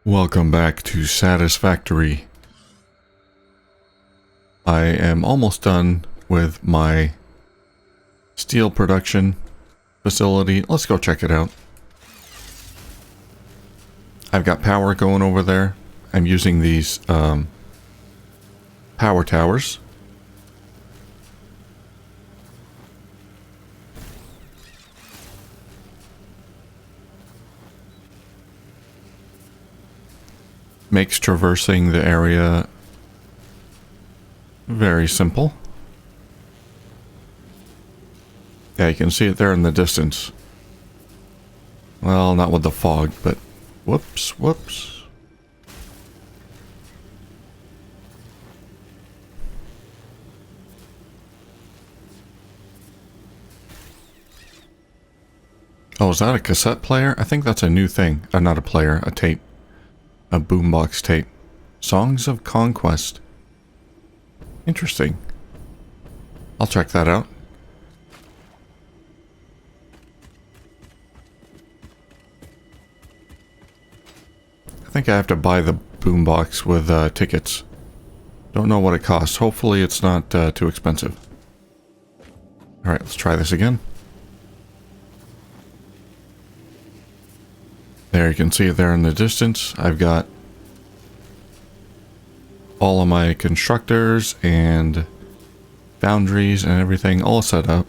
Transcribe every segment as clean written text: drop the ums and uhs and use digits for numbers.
Welcome back to Satisfactory. I am almost done with my steel production facility. Let's go check it out. I've got power going over there. I'm using these power towers. Makes traversing the area very simple. Yeah, you can see it there in the distance. Well, not with the fog, but whoops. Oh, is that a cassette player? I think that's a new thing. Not a player, a tape. A boombox tape. Songs of Conquest. Interesting. I'll check that out. I think I have to buy the boombox with tickets. Don't know what it costs. Hopefully it's not too expensive. Alright, let's try this again. There, you can see it there in the distance. I've got all of my constructors and foundries and everything all set up.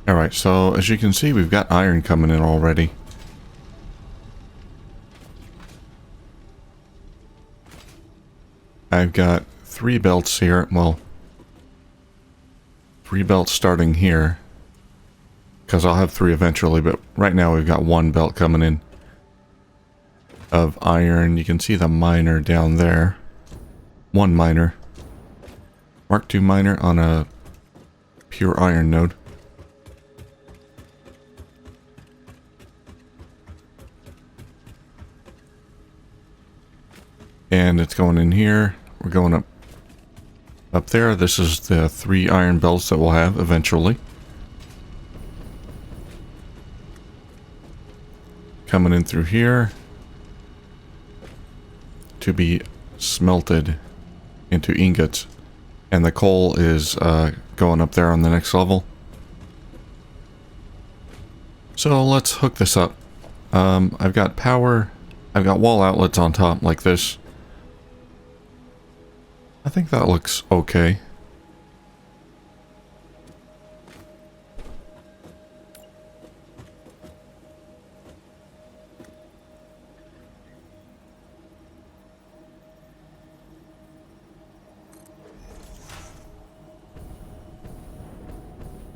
Alright, so as you can see, we've got iron coming in already. I've got 3 belts here. Well, 3 belts starting here. Because I'll have 3 eventually, but right now we've got 1 belt coming in of iron. You can see the miner down there. 1 miner. Mark II miner on a pure iron node. And it's going in here. We're going up there. This is the 3 iron belts that we'll have eventually. Coming in through here to be smelted into ingots. And the coal is going up there on the next level. So let's hook this up. I've got power. I've got wall outlets on top like this. I think that looks okay.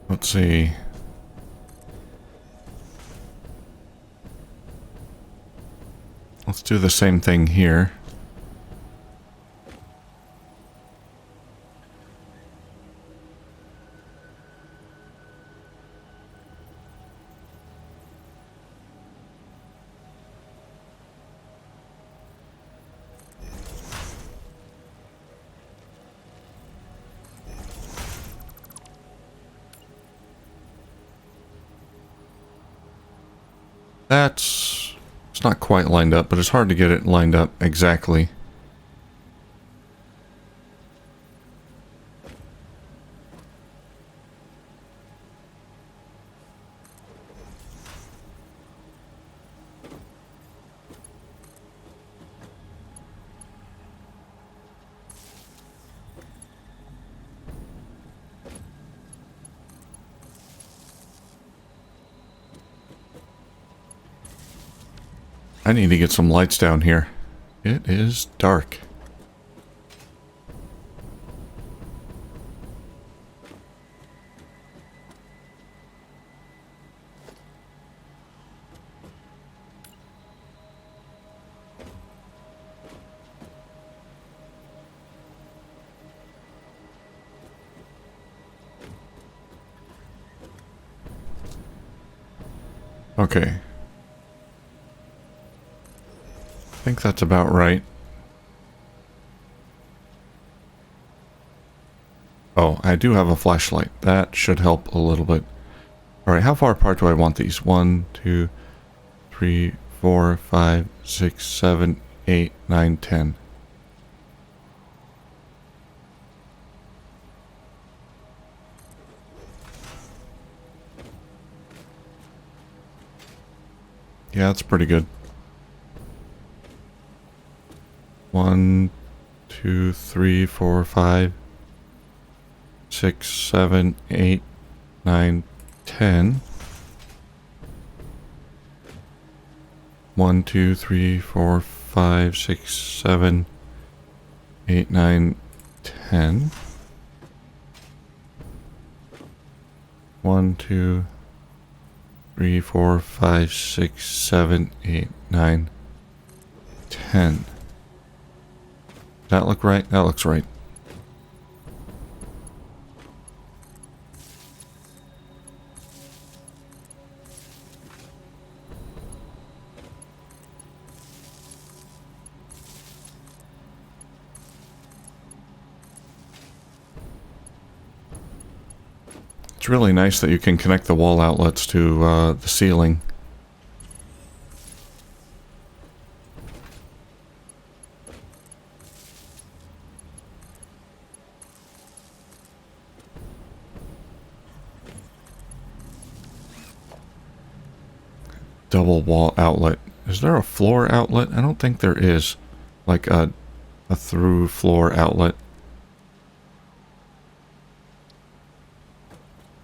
Let's see. Let's do the same thing here. It's not quite lined up, but it's hard to get it lined up exactly. I need to get some lights down here. It is dark. Okay. I think that's about right. Oh, I do have a flashlight. That should help a little bit. Alright, how far apart do I want these? 1, 2, 3, 4, 5, 6, 7, 8, 9, 10. Yeah, that's pretty good. 1, 2, 3, 4, 5, 6, 7, 8, 9, 10. 1, 2, 3, 4, 5, 6, 7, 8, 9, 10. 1, 2, 3, 4, 5, 6, 7, 8, 9, 10. Does that look right? That looks right. It's really nice that you can connect the wall outlets to the ceiling. Double wall outlet. Is there a floor outlet? I don't think there is. Like a through floor outlet.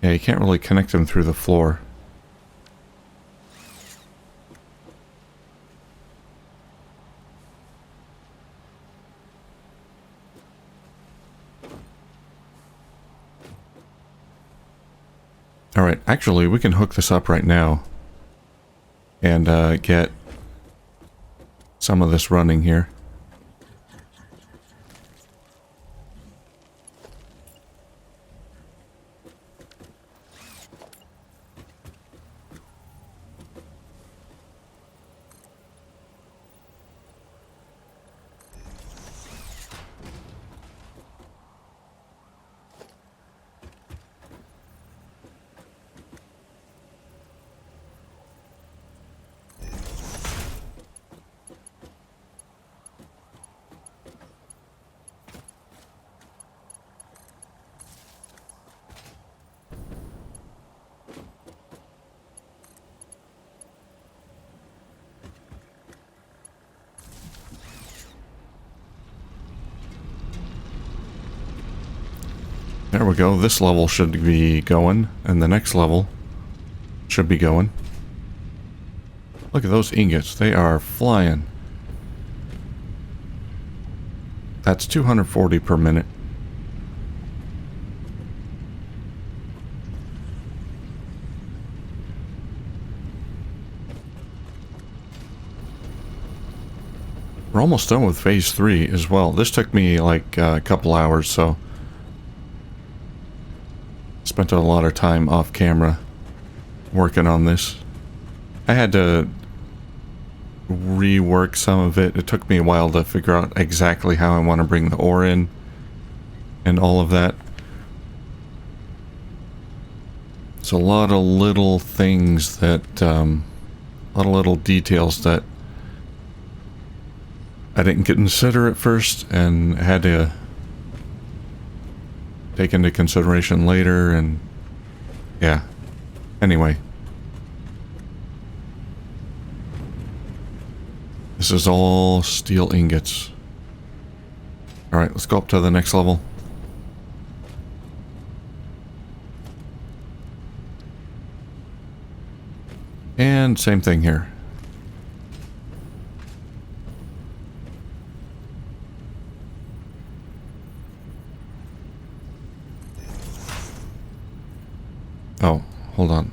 Yeah, you can't really connect them through the floor. Alright, actually, we can hook this up right now. And get some of this running here. There we go. This level should be going, and the next level should be going. Look at those ingots. They are flying. That's 240 per minute. We're almost done with phase 3 as well. This took me like a couple hours, so spent a lot of time off camera working on this. I had to rework some of it. It took me a while to figure out exactly how I want to bring the ore in and all of that. It's a lot of little things that, a lot of little details that I didn't consider at first and had to take into consideration later, and yeah. Anyway. This is all steel ingots. Alright, let's go up to the next level. And same thing here. Oh, hold on.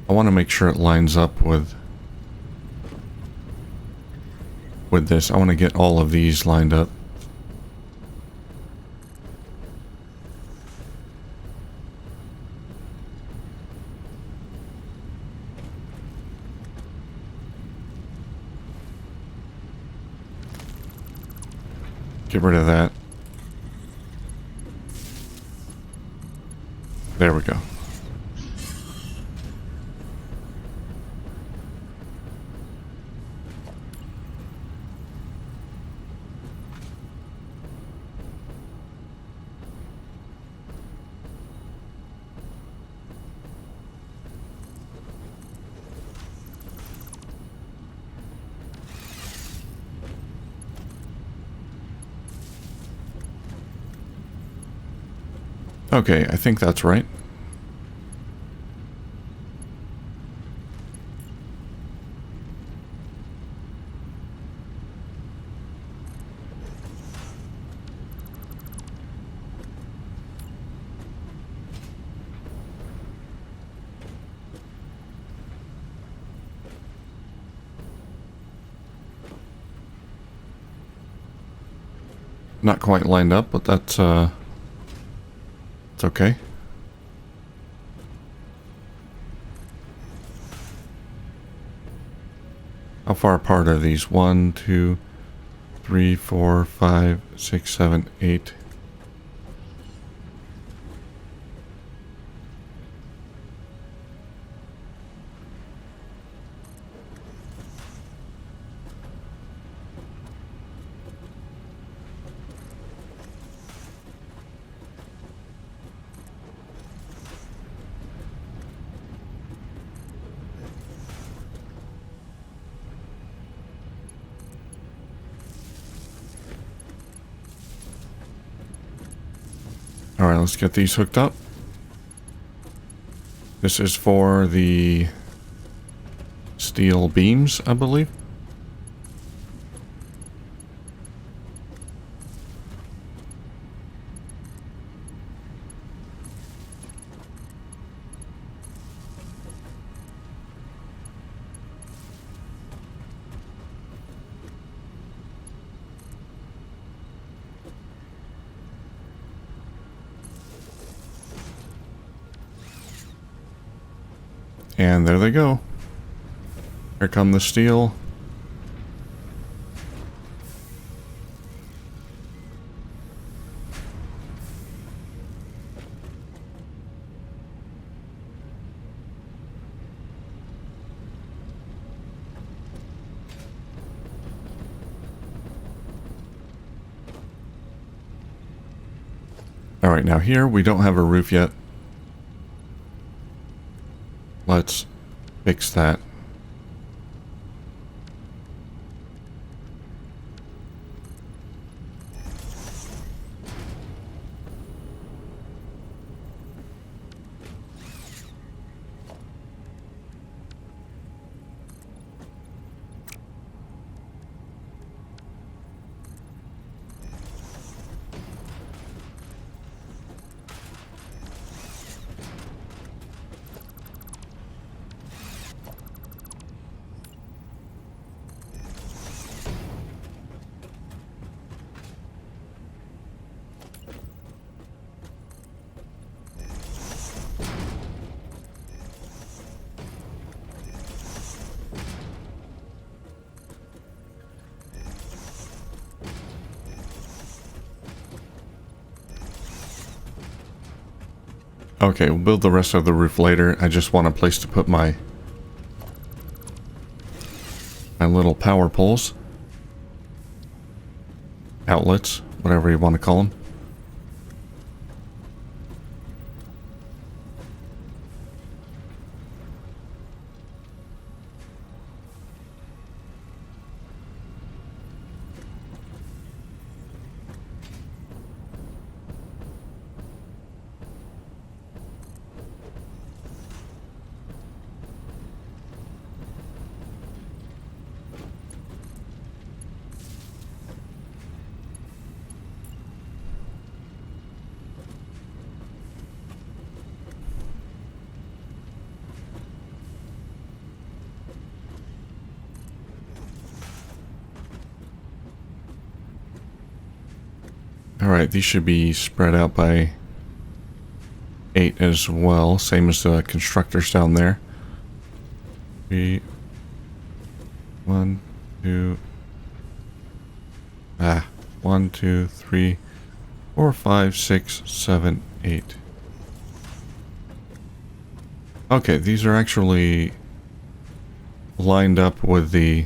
I want to make sure it lines up with this. I want to get all of these lined up. Get rid of that. There we go. Okay, I think that's right. Not quite lined up, but that's it's okay. How far apart are these? 1, 2, 3, 4, 5, 6, 7, 8. Alright, let's get these hooked up. This is for the steel beams, I believe. And there they go. Here come the steel. Alright, now here we don't have a roof yet. Let's fix that. Okay, we'll build the rest of the roof later. I just want a place to put my little power poles. Outlets, whatever you want to call them. Alright, these should be spread out by 8 as well, same as the constructors down there. 3, 1, 2. 1, 2, 3, 4, 5, 6, 7, 8. Okay, these are actually lined up with the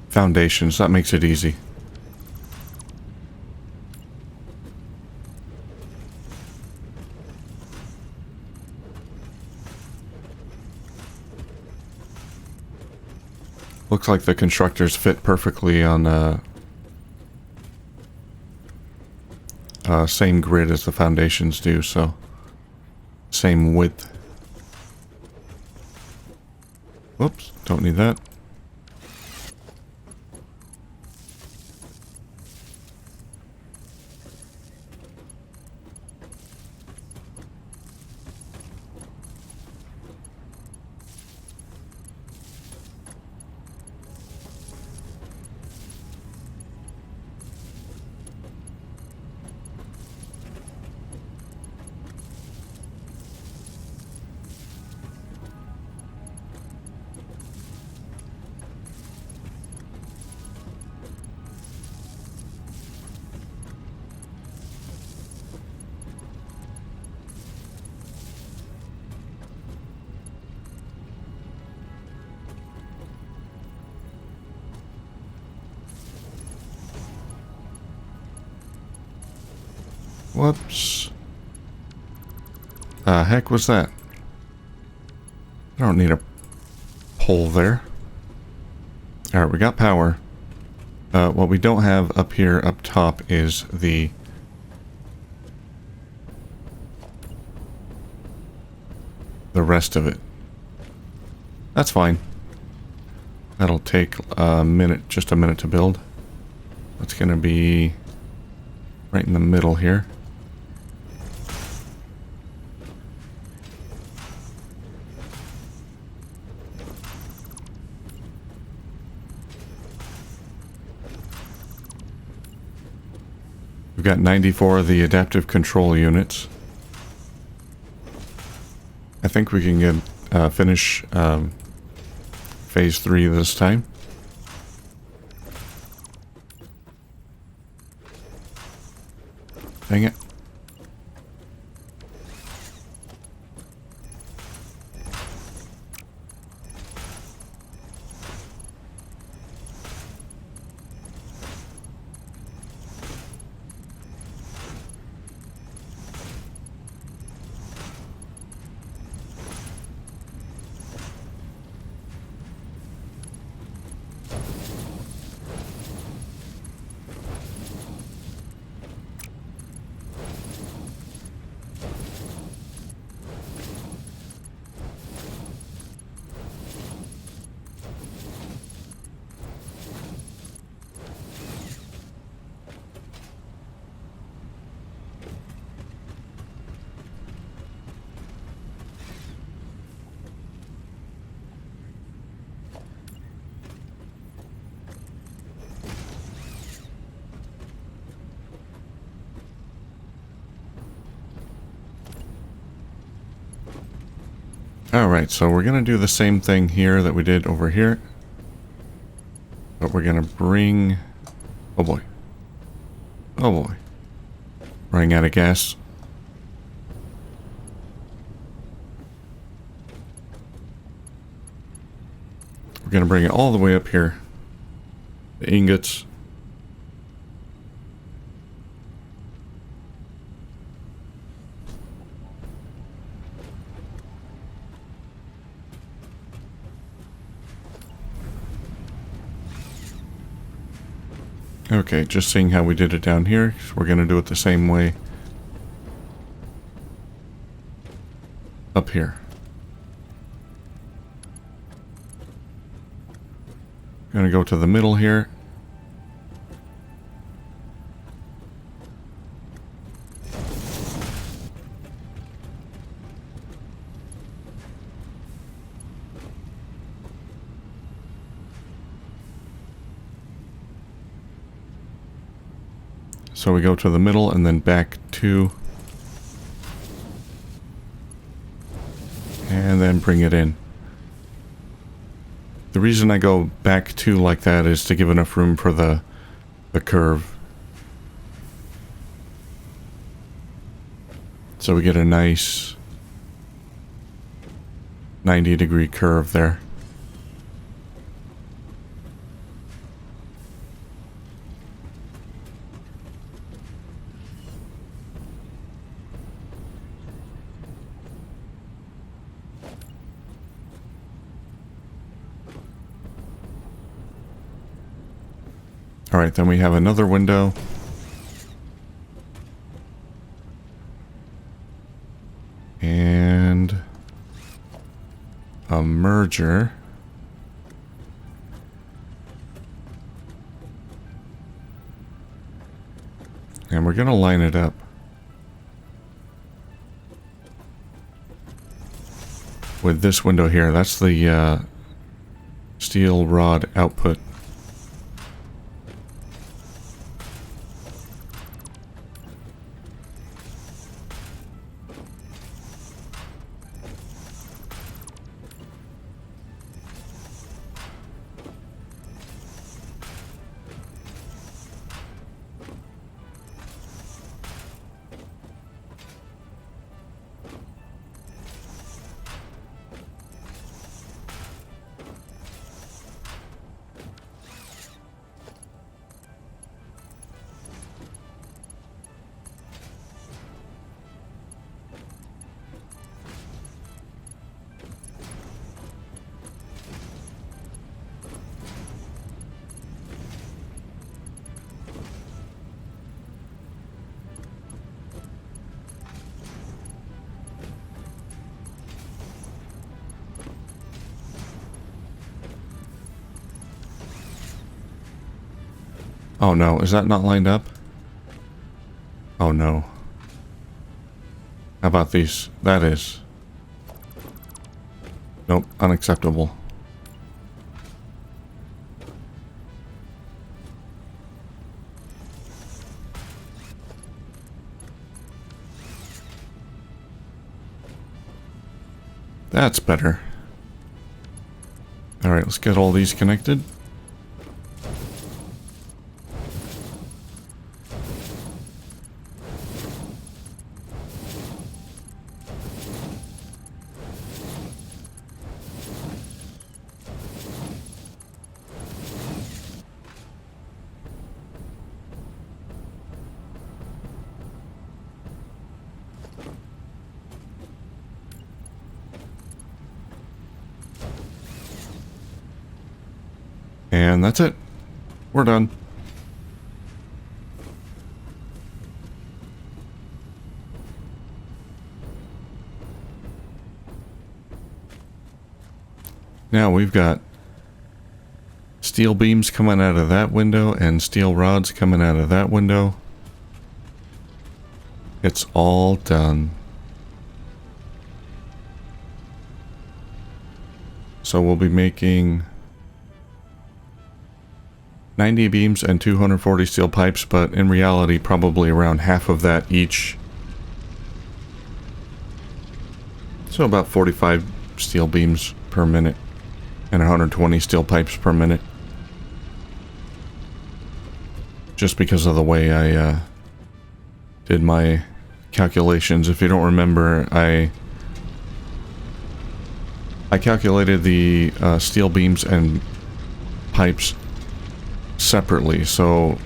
foundations. That makes it easy. Looks like the constructors fit perfectly on same grid as the foundations do, so same width. Whoops, don't need that. Whoops. Heck was that? I don't need a pole there. Alright, we got power. What we don't have up here up top is the rest of it. That's fine. That'll take a minute, just a minute to build. That's gonna be right in the middle here. We've got 94 of the adaptive control units. I think we can get finish phase 3 this time. Dang it. Alright, so we're going to do the same thing here that we did over here. But we're going to bring... Oh boy. Oh boy. Running out of gas. We're going to bring it all the way up here. The ingots. Okay, just seeing how we did it down here. So we're going to do it the same way up here. Going to go to the middle here. So we go to the middle and then back 2. And then bring it in. The reason I go back 2 like that is to give enough room for the curve. So we get a nice 90-degree curve there. Alright, then we have another window. And a merger. And we're going to line it up with this window here. That's the steel rod output. Oh no, is that not lined up? Oh no. How about these? That is. Nope, unacceptable. That's better. Alright, let's get all these connected. And that's it. We're done. Now we've got steel beams coming out of that window and steel rods coming out of that window. It's all done. So we'll be making 90 beams and 240 steel pipes, but in reality probably around half of that each. So about 45 steel beams per minute and 120 steel pipes per minute. Just because of the way I did my calculations. If you don't remember, I calculated the steel beams and pipes separately, so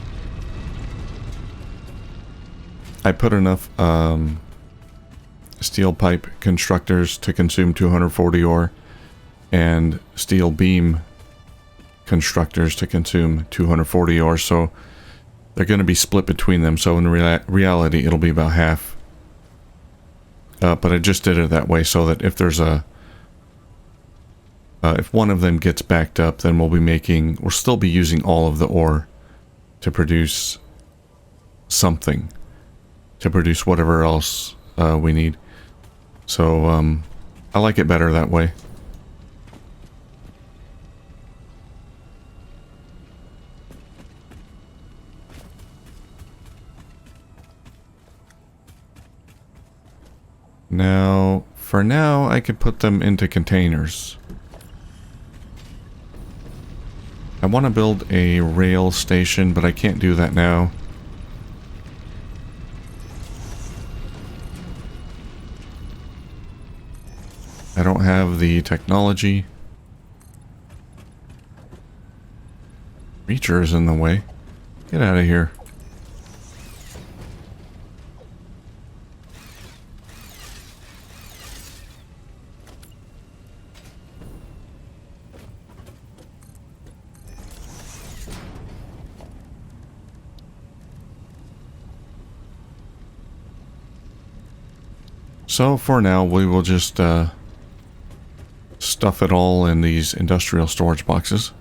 I put enough steel pipe constructors to consume 240 ore and steel beam constructors to consume 240 ore, so they're going to be split between them, so in reality it'll be about half. But I just did it that way so that if there's a if one of them gets backed up, then we'll still be using all of the ore to produce something, to produce whatever else we need. So I like it better that way. Now, for now, I could put them into containers. I want to build a rail station, but I can't do that now. I don't have the technology. Reacher is in the way. Get out of here. So for now, we will just stuff it all in these industrial storage boxes.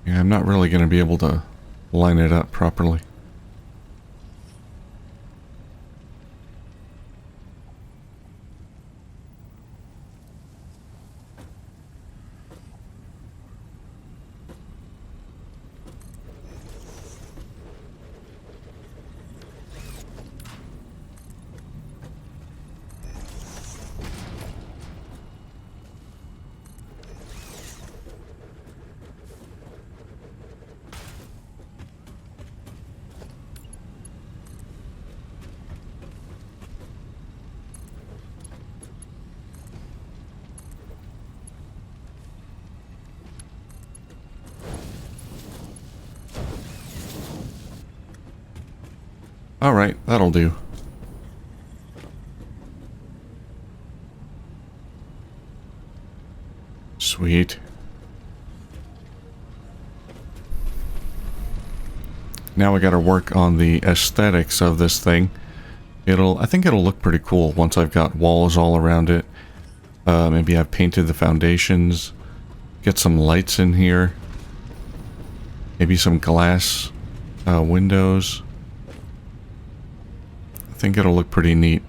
Yeah, I'm not really going to be able to line it up properly. Alright, that'll do. Sweet. Now we gotta work on the aesthetics of this thing. I think it'll look pretty cool once I've got walls all around it. Maybe I've painted the foundations. Get some lights in here. Maybe some glass windows. I think it'll look pretty neat.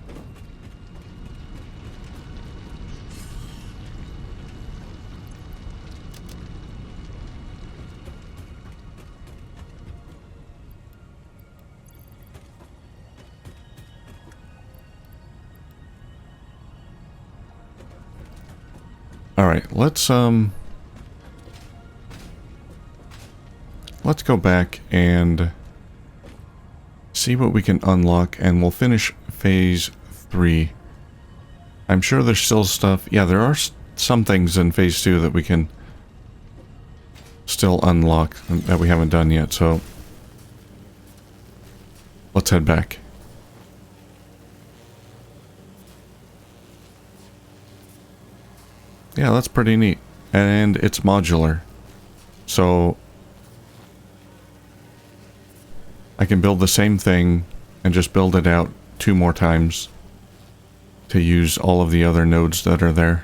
Alright, let's go back and see what we can unlock, and we'll finish phase 3. I'm sure there's still stuff. Yeah, there are some things in phase 2 that we can still unlock that we haven't done yet, so let's head back. Yeah, that's pretty neat. And it's modular. So I can build the same thing and just build it out 2 more times to use all of the other nodes that are there.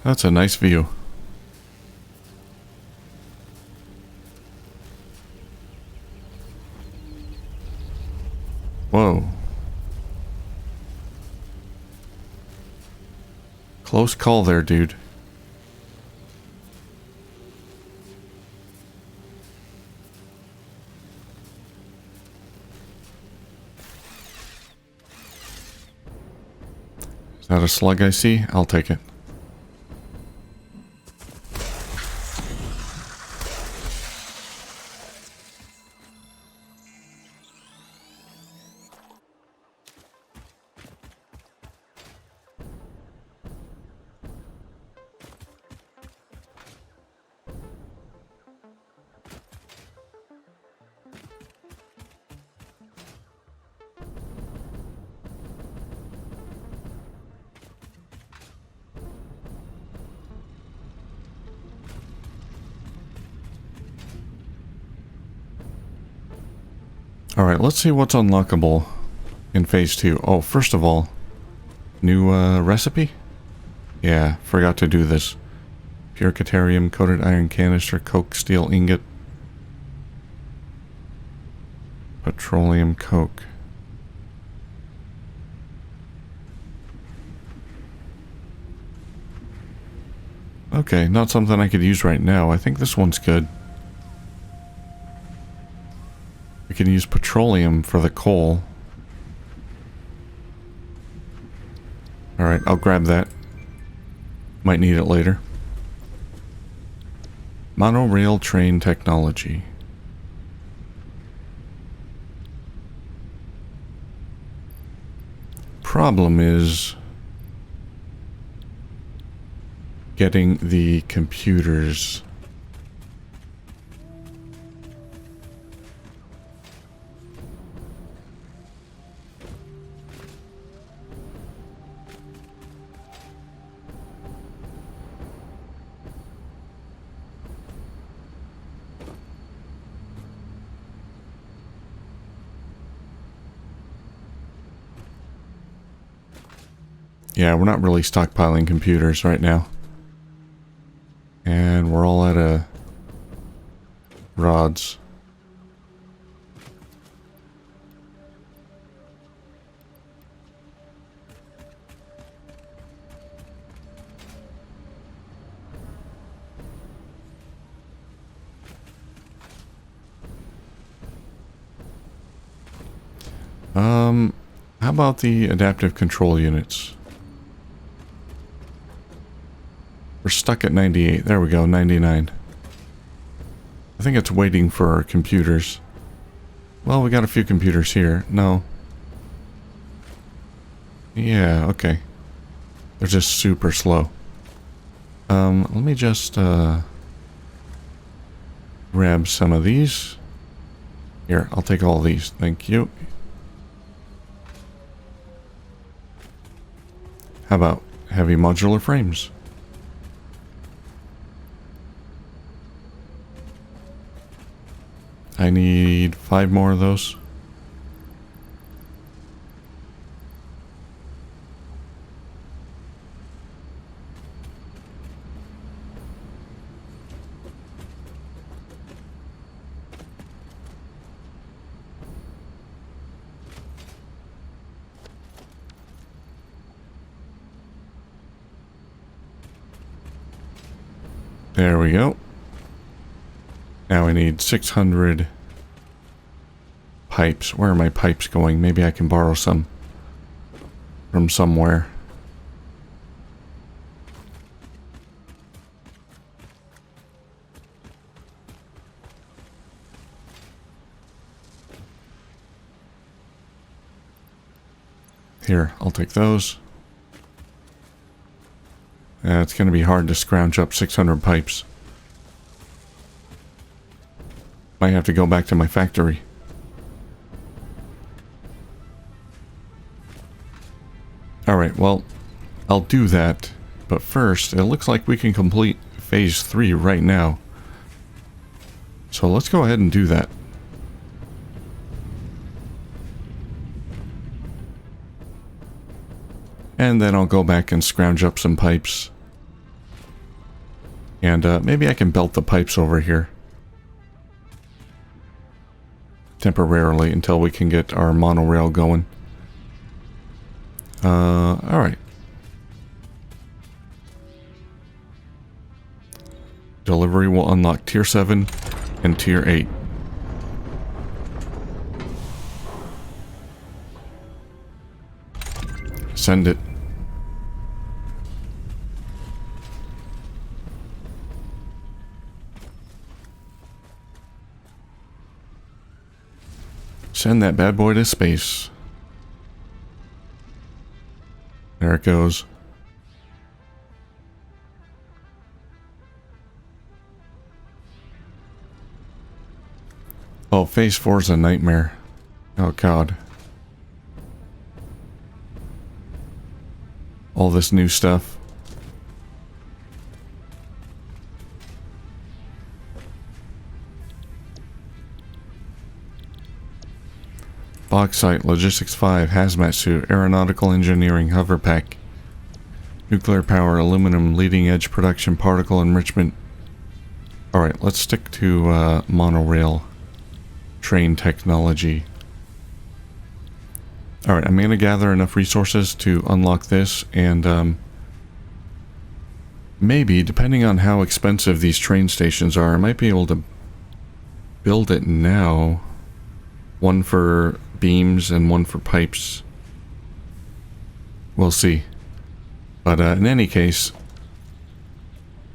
That's a nice view. Whoa. Close call there, dude. Is that a slug I see? I'll take it. Alright, let's see what's unlockable in phase 2. Oh, first of all, new recipe? Yeah, forgot to do this. Pure Caterium, coated iron canister, coke, steel ingot, petroleum coke. Okay, not something I could use right now. I think this one's good. We can use petroleum for the coal. Alright, I'll grab that. Might need it later. Monorail train technology. Problem is getting the computers. Yeah, we're not really stockpiling computers right now. And we're all out of rods. How about the adaptive control units? We're stuck at 98. There we go, 99. I think it's waiting for our computers. Well, we got a few computers here. No. Yeah, okay. They're just super slow. Let me just, grab some of these. Here, I'll take all these. Thank you. How about heavy modular frames? I need 5 more of those. There we go. Now we need 600 pipes. Where are my pipes going? Maybe I can borrow some from somewhere. Here, I'll take those. It's going to be hard to scrounge up 600 pipes. Might have to go back to my factory. Alright, well, I'll do that. But first, it looks like we can complete phase 3 right now. So let's go ahead and do that. And then I'll go back and scrounge up some pipes. And maybe I can belt the pipes over here. Temporarily until we can get our monorail going. Alright. Delivery will unlock Tier 7 and Tier 8. Send it. Send that bad boy to space. There it goes. Oh, phase 4 is a nightmare. Oh god. All this new stuff. Bauxite, Logistics 5, Hazmat Suit, Aeronautical Engineering, Hover Pack, Nuclear Power, Aluminum, Leading Edge Production, Particle Enrichment. Alright, let's stick to monorail train technology. Alright, I'm going to gather enough resources to unlock this, and maybe, depending on how expensive these train stations are, I might be able to build it now. One for beams and one for pipes. We'll see. But in any case,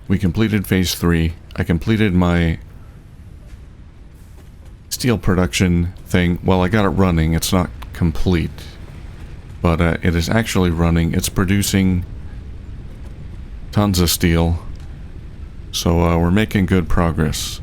we completed phase 3. I completed my steel production thing. Well, I got it running. It's not complete. But it is actually running. It's producing tons of steel. So we're making good progress.